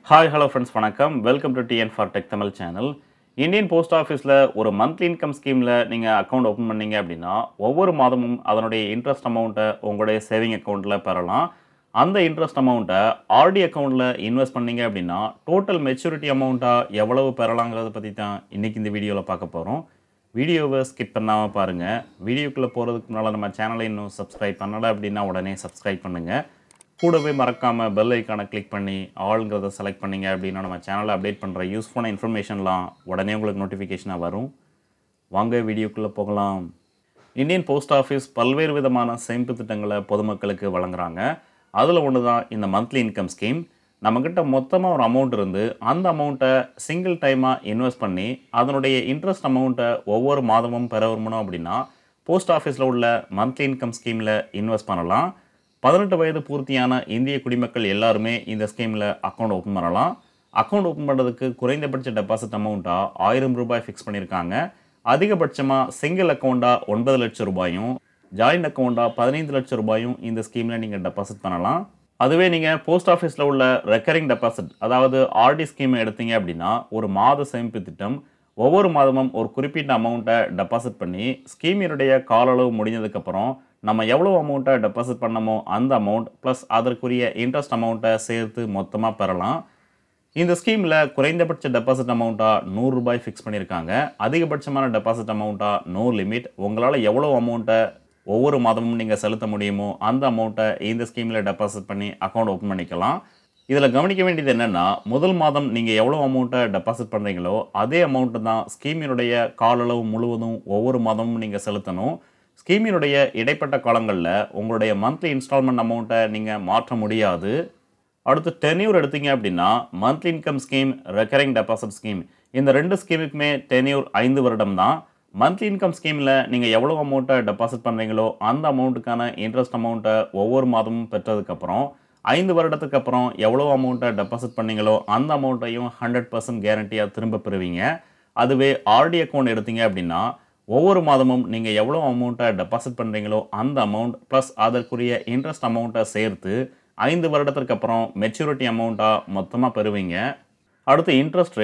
Hi hello friends வணக்கம். Welcome to TN for tech Tamil channel. Indian post ஆஃபீஸில் ஒரு monthly income ஸ்கீமில் நீங்கள் அக்கௌண்ட் ஓப்பன் பண்ணீங்க அப்படின்னா ஒவ்வொரு மாதமும் அதனுடைய இன்ட்ரெஸ்ட் அமௌண்ட்டை உங்களுடைய சேவிங் அக்கௌண்ட்டில் பெறலாம். அந்த இன்ட்ரெஸ்ட் அமௌண்ட்டை ஆர்டி அக்கௌண்ட்டில் இன்வெஸ்ட் பண்ணீங்க அப்படின்னா டோட்டல் மெச்சூரிட்டி அமௌண்ட்டாக எவ்வளவு பெறலாங்கிறத பற்றி தான் இன்றைக்கி இந்த வீடியோவில் பார்க்க போகிறோம். வீடியோவை ஸ்கிப் பண்ணாமல் பாருங்கள். வீடியோக்குள்ளே போகிறதுக்கு முன்னால் நம்ம சேனலை இன்னும் சப்ஸ்கிரைப் பண்ணலை அப்படின்னா உடனே சப்ஸ்கிரைப் பண்ணுங்கள். கூடவே மறக்காமல் பெல் ஐக்கானை கிளிக் பண்ணி ஆளுங்கிறத செலக்ட் பண்ணிங்க அப்படின்னா நம்ம சேனலில் அப்டேட் பண்ணுற யூஸ்ஃபுல்லான இன்ஃபர்மேஷன்லாம் உடனே உங்களுக்கு நோட்டிஃபிகேஷனாக வரும். வாங்க வீடியோக்குள்ளே போகலாம். இந்தியன் போஸ்ட் ஆஃபீஸ் பல்வேறு விதமான சேமிப்பு திட்டங்களை பொதுமக்களுக்கு வழங்குறாங்க. அதில் ஒன்று தான் இந்த மந்த்லி இன்கம் ஸ்கீம். நம்மக்கிட்ட மொத்தமாக ஒரு அமௌண்ட் இருந்து அந்த அமௌண்ட்டை சிங்கிள் டைமாக இன்வெஸ்ட் பண்ணி அதனுடைய இன்ட்ரெஸ்ட் அமௌண்ட்டை ஒவ்வொரு மாதமும் பெற விரும்பணும் அப்படின்னா போஸ்ட் ஆஃபீஸில் உள்ள மந்த்லி இன்கம் ஸ்கீமில் இன்வெஸ்ட் பண்ணலாம். 18 வயது பூர்த்தியான இந்திய குடிமக்கள் எல்லாருமே இந்த ஸ்கீமில் அக்கௌண்ட் ஓப்பன் பண்ணலாம். அக்கௌண்ட் ஓப்பன் பண்ணுறதுக்கு குறைந்தபட்ச டெபாசிட் அமௌண்ட்டாக 1000 ரூபாய் ஃபிக்ஸ் பண்ணியிருக்காங்க. அதிகபட்சமாக சிங்கிள் அக்கௌண்ட்டாக 9 லட்சம் ரூபாயும் ஜாயிண்ட் அக்கௌண்ட்டாக 15 லட்சம் ரூபாயும் இந்த ஸ்கீமில் நீங்கள் டெபாசிட் பண்ணலாம். அதுவே நீங்கள் போஸ்ட் ஆஃபீஸில் உள்ள ரெக்கரிங் டெபாசிட் அதாவது ஆர்டி ஸ்கீமை எடுத்தீங்க அப்படின்னா ஒரு மாத சேமிப்பு திட்டம். ஒவ்வொரு மாதமும் ஒரு குறிப்பிட்ட அமௌண்ட்டை டெபாசிட் பண்ணி ஸ்கீமினுடைய கால அளவு முடிஞ்சதுக்கப்புறம் நம்ம எவ்வளோ அமௌண்ட்டை டெபாசிட் பண்ணமோ அந்த அமௌண்ட் ப்ளஸ் அதற்குரிய இன்ட்ரெஸ்ட் அமௌண்ட்டை சேர்த்து மொத்தமாக பெறலாம். இந்த ஸ்கீமில் குறைந்தபட்ச டெபாசிட் அமௌண்ட்டாக 100 ரூபாய் ஃபிக்ஸ் பண்ணியிருக்காங்க. அதிகபட்சமான டெபாசிட் அமௌண்ட்டாக நோ லிமிட். உங்களால் எவ்வளோ அமௌண்ட்டை ஒவ்வொரு மாதமும் நீங்கள் செலுத்த முடியுமோ அந்த அமௌண்ட்டை இந்த ஸ்கீமில் டெபாசிட் பண்ணி அக்கௌண்ட் ஓப்பன் பண்ணிக்கலாம். இதில் கவனிக்க வேண்டியது என்னென்னா முதல் மாதம் நீங்கள் எவ்வளோ அமௌண்ட்டை டெபாசிட் பண்ணுறீங்களோ அதே அமௌண்ட்டு தான் ஸ்கீமினுடைய கால அளவு முழுவதும் ஒவ்வொரு மாதமும் நீங்கள் செலுத்தணும். ஸ்கீமினுடைய இடைப்பட்ட காலங்களில் உங்களுடைய மந்த்லி இன்ஸ்டால்மெண்ட் அமௌண்ட்டை நீங்கள் மாற்ற முடியாது. அடுத்து டென்யூர் எடுத்தீங்க அப்படின்னா monthly income scheme, recurring deposit scheme இந்த ரெண்டு ஸ்கீமுக்குமே டென்யூர் 5 வருடம் தான். மந்த்லி இன்கம் ஸ்கீமில் நீங்கள் எவ்வளோ அமௌண்ட்டை டெபாசிட் பண்ணுறீங்களோ அந்த அமௌண்ட்டுக்கான இன்ட்ரெஸ்ட் அமௌண்ட்டை ஒவ்வொரு மாதமும் பெற்றதுக்கப்புறம் 5 வருடத்துக்கு அப்புறம் எவ்வளோ அமௌண்ட்டை டெபாசிட் பண்ணீங்களோ அந்த அமௌண்ட்டையும் 100% கேரண்டியாக திரும்ப பெறுவீங்க. அதுவே ஆர்டி அக்கௌண்ட் எடுத்தீங்க அப்படின்னா ஒவ்வொரு மாதமும் நீங்கள் எவ்வளோ அமௌண்ட்டை டெபாசிட் பண்ணுறீங்களோ அந்த அமௌண்ட் ப்ளஸ் அதற்குரிய இன்ட்ரெஸ்ட் அமௌண்ட்டை சேர்த்து 5 வருடத்திற்கு அப்புறம் மெச்சூரிட்டி அமௌண்ட்டாக மொத்தமாக பெறுவீங்க. அடுத்து இன்ட்ரெஸ்ட்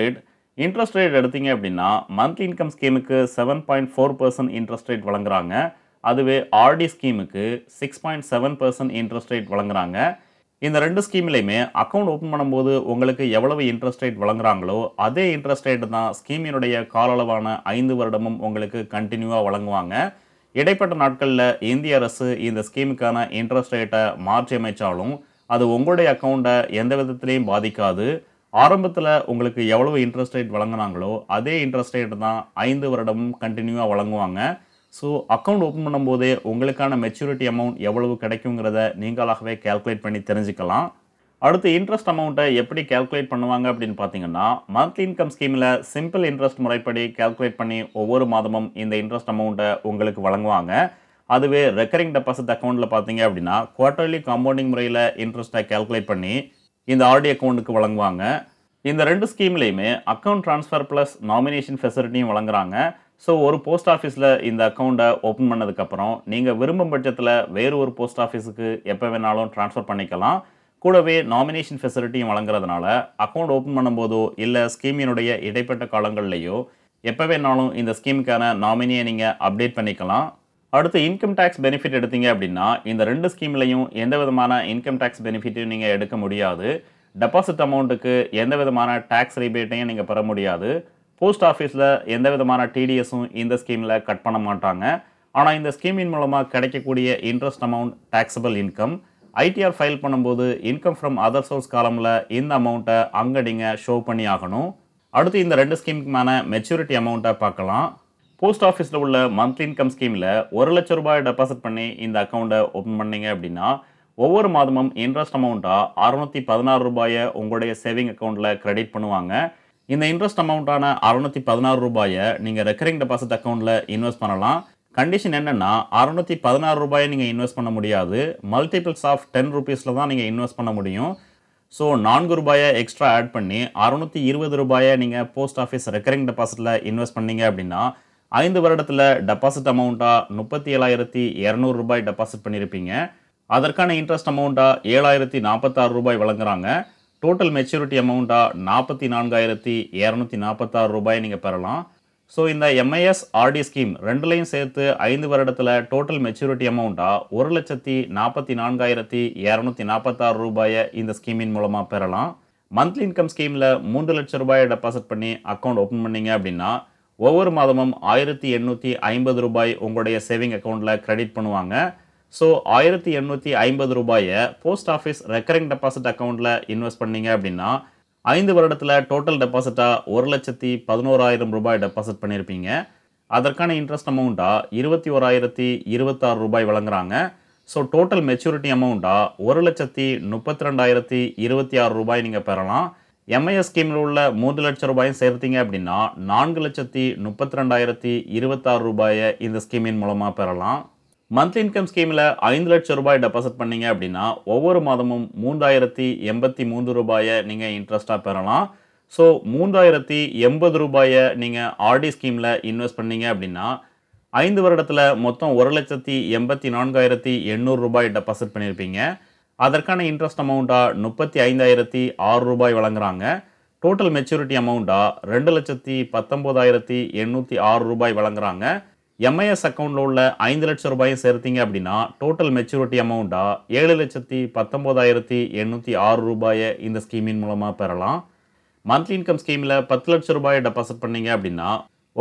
ரேட் எடுத்தீங்க அப்படின்னா மந்த்லி இன்கம் ஸ்கீமுக்கு 7.4% இன்ட்ரெஸ்ட் ரேட் வழங்குறாங்க. அதுவே ஆர்டி ஸ்கீமுக்கு 6.7% இன்ட்ரெஸ்ட் ரேட் வழங்குறாங்க. இந்த ரெண்டு ஸ்கீம்லையுமே அக்கௌண்ட் ஓப்பன் பண்ணும்போது உங்களுக்கு எவ்வளவு இன்ட்ரெஸ்ட் ரேட் வழங்குறாங்களோ அதே இன்ட்ரெஸ்ட் ரேட் தான் ஸ்கீமினுடைய கால அளவான 5 வருடமும் உங்களுக்கு கண்டினியூவாக வழங்குவாங்க. இடைப்பட்ட நாட்களில் இந்திய அரசு இந்த ஸ்கீமுக்கான இன்ட்ரெஸ்ட் ரேட்டை மாற்றி அமைச்சாலும் அது உங்களுடைய அக்கௌண்ட்டை எந்த விதத்திலையும் பாதிக்காது. ஆரம்பத்தில் உங்களுக்கு எவ்வளவு இன்ட்ரெஸ்ட் ரேட் வழங்குனாங்களோ அதே இன்ட்ரெஸ்ட் ரேட் தான் 5 வருடமும் கண்டினியூவாக வழங்குவாங்க. ஸோ அக்கௌண்ட் ஓப்பன் பண்ணும்போதே உங்களுக்கான மெச்சூரிட்டி அமௌண்ட் எவ்வளவு கிடைக்குங்கிறத நீங்களாகவே கேல்குலேட் பண்ணி தெரிஞ்சுக்கலாம். அடுத்து இன்ட்ரெஸ்ட் அமௌண்ட்டை எப்படி கேல்குலேட் பண்ணுவாங்க அப்படின்னு பார்த்தீங்கன்னா மந்த்லி இன்கம் ஸ்கீமில் சிம்பிள் இன்ட்ரெஸ்ட் முறைப்படி கேல்குலேட் பண்ணி ஒவ்வொரு மாதமும் இந்த இன்ட்ரெஸ்ட் அமௌண்ட்டை உங்களுக்கு வழங்குவாங்க. அதுவே ரெக்கரிங் டெபாசிட் அக்கௌண்ட்டில் பார்த்தீங்க அப்படின்னா குவார்ட்டர்லி காம்பவுண்டிங் முறையில் இன்ட்ரெஸ்ட்டை கேல்குலேட் பண்ணி இந்த ஆர்டி அக்கௌண்ட்டுக்கு வழங்குவாங்க. இந்த ரெண்டு ஸ்கீம்லேயுமே அக்கௌண்ட் ட்ரான்ஸ்ஃபர் ப்ளஸ் நாமினேஷன் ஃபெசிலிட்டியும் வழங்குறாங்க. ஸோ ஒரு போஸ்ட் ஆஃபீஸில் இந்த அக்கௌண்ட்டை ஓப்பன் பண்ணதுக்கப்புறம் நீங்கள் விரும்பும் பட்சத்தில் வேறு ஒரு போஸ்ட் ஆஃபீஸுக்கு எப்போ வேணாலும் ட்ரான்ஸ்ஃபர் பண்ணிக்கலாம். கூடவே நாமினேஷன் ஃபெசிலிட்டியும் வழங்குறதுனால அக்கௌண்ட் ஓப்பன் பண்ணும்போதோ இல்லை ஸ்கீமினுடைய இடைப்பட்ட காலங்கள்லையோ எப்போ வேணாலும் இந்த ஸ்கீமுக்கான நாமினியை நீங்கள் அப்டேட் பண்ணிக்கலாம். அடுத்து இன்கம் டேக்ஸ் பெனிஃபிட் எடுத்தீங்க அப்படின்னா இந்த ரெண்டு ஸ்கீம்லையும் எந்த விதமான இன்கம் டேக்ஸ் பெனிஃபிட்டையும் நீங்கள் எடுக்க முடியாது. டெபாசிட் அமௌண்ட்டுக்கு எந்த விதமான டேக்ஸ் ரிபேட்டையும் நீங்கள் பெற முடியாது. போஸ்ட் ஆஃபீஸில் எந்த விதமான டிடிஎஸும் இந்த ஸ்கீமில் கட் பண்ண மாட்டாங்க. ஆனால் இந்த ஸ்கீமின் மூலமாக கிடைக்கக்கூடிய interest amount taxable income. ITR file பண்ணும்போது இன்கம் ஃப்ரம் அதர் சோர்ஸ் காலமில் இந்த அமௌண்ட்டை அங்கே நீங்கள் ஷோ பண்ணி ஆகணும். அடுத்து இந்த ரெண்டு ஸ்கீமுக்குமான மெச்சூரிட்டி அமௌண்ட்டை பார்க்கலாம். போஸ்ட் ஆஃபீஸில் உள்ள மந்த்லி இன்கம் ஸ்கீமில் 1 லட்சம் ரூபாய் டெபாசிட் பண்ணி இந்த அக்கௌண்ட்டை ஓப்பன் பண்ணீங்க அப்படின்னா ஒவ்வொரு மாதமும் இன்ட்ரெஸ்ட் அமௌண்ட்டாக 616 ரூபாயை உங்களுடைய சேவிங் அக்கௌண்ட்டில் கிரெடிட் பண்ணுவாங்க. இந்த இன்ட்ரெஸ்ட் அமௌண்ட்டான 616 ரூபாயை நீங்கள் ரெக்கரிங் டெபாசிட் அக்கௌண்ட்டில் இன்வெஸ்ட் பண்ணலாம். கண்டிஷன் என்னென்னா 616 ரூபாயை நீங்கள் இன்வெஸ்ட் பண்ண முடியாது. மல்டிபிள்ஸ் ஆஃப் 10 ரூபீஸில் தான் நீங்கள் இன்வெஸ்ட் பண்ண முடியும். ஸோ 4 ரூபாயை எக்ஸ்ட்ரா ஆட் பண்ணி 620 ரூபாயை நீங்கள் போஸ்ட் ஆஃபீஸ் ரெக்கரிங் டெபாசிட்டில் இன்வெஸ்ட் பண்ணீங்க அப்படின்னா 5 வருடத்தில் டெபாசிட் அமௌண்ட்டாக 37,200 ரூபாய் டெபாசிட் பண்ணியிருப்பீங்க. அதற்கான இன்ட்ரெஸ்ட் அமௌண்ட்டாக 7,046 ரூபாய் வழங்குறாங்க. டோட்டல் மெச்சூரிட்டி அமௌண்ட்டாக ரூ. 44,246 நீங்கள் பெறலாம். ஸோ இந்த எம்ஐஎஸ் ஆர்டி ஸ்கீம் ரெண்டுலையும் சேர்த்து 5 வருடத்தில் டோட்டல் மெச்சூரிட்டி அமௌண்ட்டாக ரூ. 1,44,246 இந்த ஸ்கீமின் மூலமாக பெறலாம். மந்த்லி இன்கம் ஸ்கீமில் ரூ. 3,00,000 டெபாசிட் பண்ணி அக்கௌண்ட் ஓப்பன் பண்ணீங்க அப்படின்னா ஒவ்வொரு மாதமும் ரூ. 1,850 உங்களுடைய சேவிங் அக்கௌண்ட்டில் கிரெடிட் பண்ணுவாங்க. ஸோ ரூ. 1,850 போஸ்ட் ஆஃபீஸ் ரெக்கரிங் டெபாசிட் அக்கௌண்ட்டில் இன்வெஸ்ட் பண்ணீங்க அப்படின்னா 5 வருடத்தில் டோட்டல் டெபாசிட்டாக ரூ. 1,11,000 டெபாசிட் பண்ணியிருப்பீங்க. அதற்கான இன்ட்ரெஸ்ட் அமௌண்ட்டாக ரூ. 21,026 வழங்குறாங்க. ஸோ டோட்டல் மெச்சூரிட்டி அமௌண்ட்டாக ரூ. 1,32,026 நீங்கள் பெறலாம். எம்ஐஎஸ் ஸ்கீமில் உள்ள ரூ. 3,00,000 சேர்த்தீங்க அப்படின்னா ரூ. 4,32,026 இந்த ஸ்கீமின் மூலமாக பெறலாம். மந்த்லி இன்கம் ஸ்கீமில் ரூ. 5,00,000 டெபாசிட் பண்ணீங்க அப்படின்னா ஒவ்வொரு மாதமும் ரூ. 3,083 நீங்கள் இன்ட்ரெஸ்ட்டாக பெறலாம். ஸோ ரூ. 3,080 நீங்கள் ஆர்டி ஸ்கீமில் இன்வெஸ்ட் பண்ணீங்க அப்படின்னா 5 வருடத்தில் மொத்தம் ரூ. 1,84,800 டெபாசிட் பண்ணியிருப்பீங்க. அதற்கான இன்ட்ரெஸ்ட் அமௌண்ட்டாக ரூ. 35,006 வழங்குறாங்க. டோட்டல் மெச்சூரிட்டி அமௌண்ட்டாக ரூ. 2,19,806 வழங்குறாங்க. எம்ஐஎஸ் அக்கௌண்ட்டில் உள்ள ரூ. 5,00,000 சேர்த்தீங்க அப்படின்னா டோட்டல் மெச்சூரிட்டி அமௌண்ட்டாக ரூ. 7,19,806 இந்த ஸ்கீமின் மூலமாக பெறலாம். மந்த்லி இன்கம் ஸ்கீமில் ரூ. 10,00,000 டெபாசிட் பண்ணீங்க அப்படின்னா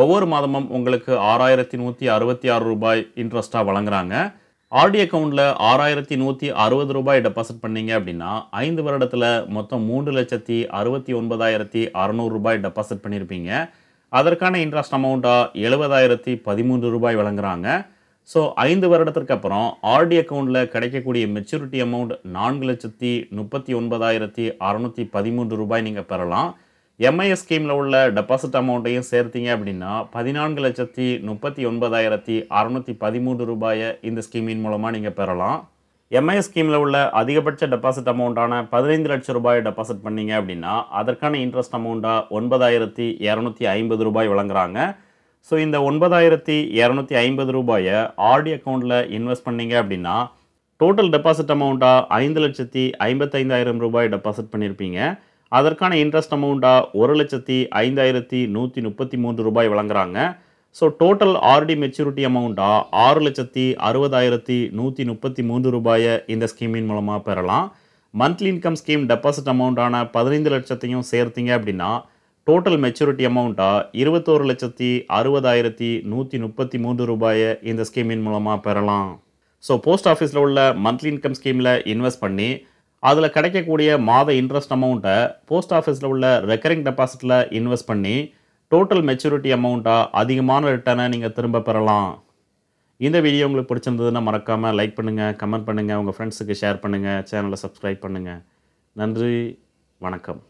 ஒவ்வொரு மாதமும் உங்களுக்கு ரூ. 6,166 இன்ட்ரெஸ்ட்டாக வழங்குறாங்க. ஆர்டி அக்கௌண்ட்டில் ரூ. 6,160 டெபாசிட் பண்ணீங்க அப்படின்னா 5 வருடத்தில் மொத்தம் ரூ. 3,69,600 டெபாசிட் பண்ணியிருப்பீங்க. அதற்கான இன்ட்ரெஸ்ட் அமௌண்ட்டாக ரூ. 70,013 வழங்குறாங்க. ஸோ 5 வருடத்திற்கு அப்புறம் ஆர்டி அக்கௌண்ட்டில் கிடைக்கக்கூடிய மெச்சூரிட்டி அமௌண்ட் ரூ. 4,39,613 நீங்கள் பெறலாம். எம்ஐஎஸ் ஸ்கீமில் உள்ள டெபாசிட் அமௌண்ட்டையும் சேர்த்தீங்க அப்படின்னா ரூ. 14,39,613 இந்த ஸ்கீமின் மூலமாக நீங்கள் பெறலாம். எம்ஐஎஸ் ஸ்கீமில் உள்ள அதிகபட்ச டெபாசிட் அமௌண்ட்டான ரூ. 15,00,000 டெபாசிட் பண்ணீங்க அப்படின்னா அதற்கான இன்ட்ரெஸ்ட் அமௌண்ட்டாக ரூ. 9,250 வழங்குறாங்க. ஸோ இந்த ரூ. 9,250 ஆர்டி அக்கௌண்ட்டில் இன்வெஸ்ட் பண்ணீங்க அப்படின்னா டோட்டல் டெபாசிட் அமௌண்ட்டாக ரூ. 5,55,000 டெபாசிட் பண்ணியிருப்பீங்க. அதற்கான இன்ட்ரெஸ்ட் அமௌண்ட்டாக ரூ. 1,01,133 வழங்குறாங்க. ஸோ டோட்டல் ஆர்டி மெச்சூரிட்டி அமௌண்ட்டாக ரூ. 6,60,133 இந்த ஸ்கீமின் மூலமாக பெறலாம். மந்த்லி இன்கம் ஸ்கீம் டெபாசிட் அமௌண்ட்டான 15,00,000 சேர்த்தீங்க அப்படின்னா டோட்டல் மெச்சூரிட்டி அமௌண்ட்டாக ரூ. 21,60,133 இந்த ஸ்கீமின் மூலமாக பெறலாம். ஸோ போஸ்ட் ஆஃபீஸில் உள்ள மந்த்லி இன்கம் ஸ்கீமில் இன்வெஸ்ட் பண்ணி அதில் கிடைக்கக்கூடிய மாத இன்ட்ரெஸ்ட் அமௌண்ட்டை போஸ்ட் ஆஃபீஸில் உள்ள ரெக்கரிங் டெபாசிட்டில் இன்வெஸ்ட் பண்ணி டோட்டல் மெச்சூரிட்டி அமௌண்ட்டாக அதிகமான ரிட்டர்னை நீங்கள் திரும்ப பெறலாம். இந்த வீடியோ உங்களுக்கு பிடிச்சிருந்ததுன்னா மறக்காமல் லைக் பண்ணுங்கள், கமெண்ட் பண்ணுங்கள், உங்கள் ஃப்ரெண்ட்ஸுக்கு ஷேர் பண்ணுங்கள், சேனலை சப்ஸ்கிரைப் பண்ணுங்கள். நன்றி, வணக்கம்.